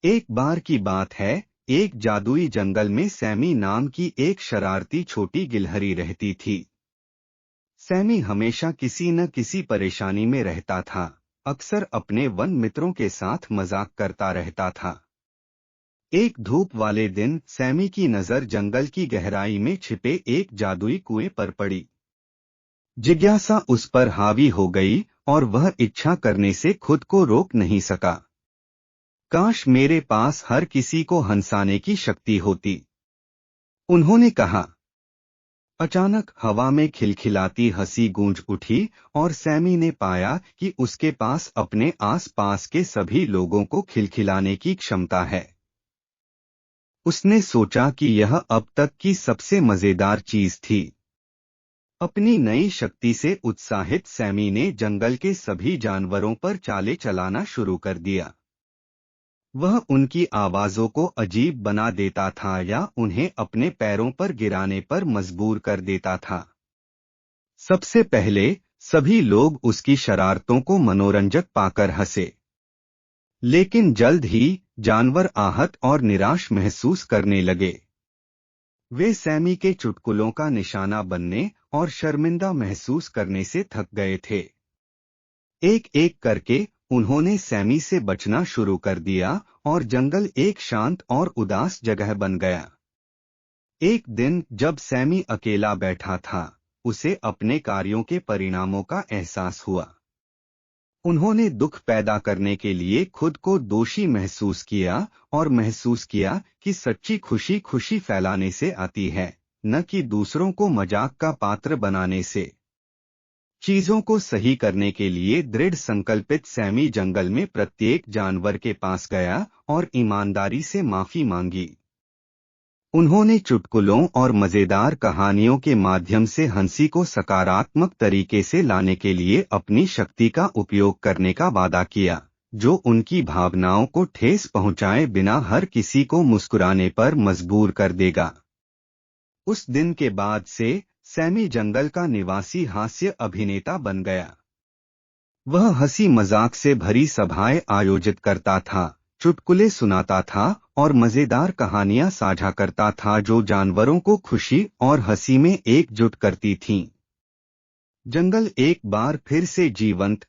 एक बार की बात है, एक जादुई जंगल में सैमी नाम की एक शरारती छोटी गिलहरी रहती थी। सैमी हमेशा किसी न किसी परेशानी में रहता था, अक्सर अपने वन मित्रों के साथ मजाक करता रहता था। एक धूप वाले दिन सैमी की नजर जंगल की गहराई में छिपे एक जादुई कुएं पर पड़ी। जिज्ञासा उस पर हावी हो गई और वह इच्छा करने से खुद को रोक नहीं सका। काश मेरे पास हर किसी को हंसाने की शक्ति होती, उन्होंने कहा। अचानक हवा में खिलखिलाती हंसी गूंज उठी और सैमी ने पाया कि उसके पास अपने आस-पास के सभी लोगों को खिलखिलाने की क्षमता है। उसने सोचा कि यह अब तक की सबसे मजेदार चीज थी। अपनी नई शक्ति से उत्साहित सैमी ने जंगल के सभी जानवरों पर चालें चलाना शुरू कर दिया। वह उनकी आवाजों को अजीब बना देता था या उन्हें अपने पैरों पर गिराने पर मजबूर कर देता था। सबसे पहले सभी लोग उसकी शरारतों को मनोरंजक पाकर हंसे, लेकिन जल्द ही जानवर आहत और निराश महसूस करने लगे। वे सैमी के चुटकुलों का निशाना बनने और शर्मिंदा महसूस करने से थक गए थे। एक एक करके उन्होंने सैमी से बचना शुरू कर दिया और जंगल एक शांत और उदास जगह बन गया। एक दिन जब सैमी अकेला बैठा था, उसे अपने कार्यों के परिणामों का एहसास हुआ। उन्होंने दुख पैदा करने के लिए खुद को दोषी महसूस किया और महसूस किया कि सच्ची खुशी खुशी फैलाने से आती है, न कि दूसरों को मजाक का पात्र बनाने से। चीजों को सही करने के लिए दृढ़ संकल्पित सैमी जंगल में प्रत्येक जानवर के पास गया और ईमानदारी से माफी मांगी। उन्होंने चुटकुलों और मजेदार कहानियों के माध्यम से हंसी को सकारात्मक तरीके से लाने के लिए अपनी शक्ति का उपयोग करने का वादा किया, जो उनकी भावनाओं को ठेस पहुंचाए बिना हर किसी को मुस्कुराने पर मजबूर कर देगा। उस दिन के बाद से सैमी जंगल का निवासी हास्य अभिनेता बन गया। वह हंसी मजाक से भरी सभाएं आयोजित करता था, चुटकुले सुनाता था और मजेदार कहानियां साझा करता था जो जानवरों को खुशी और हंसी में एकजुट करती थीं। जंगल एक बार फिर से जीवंत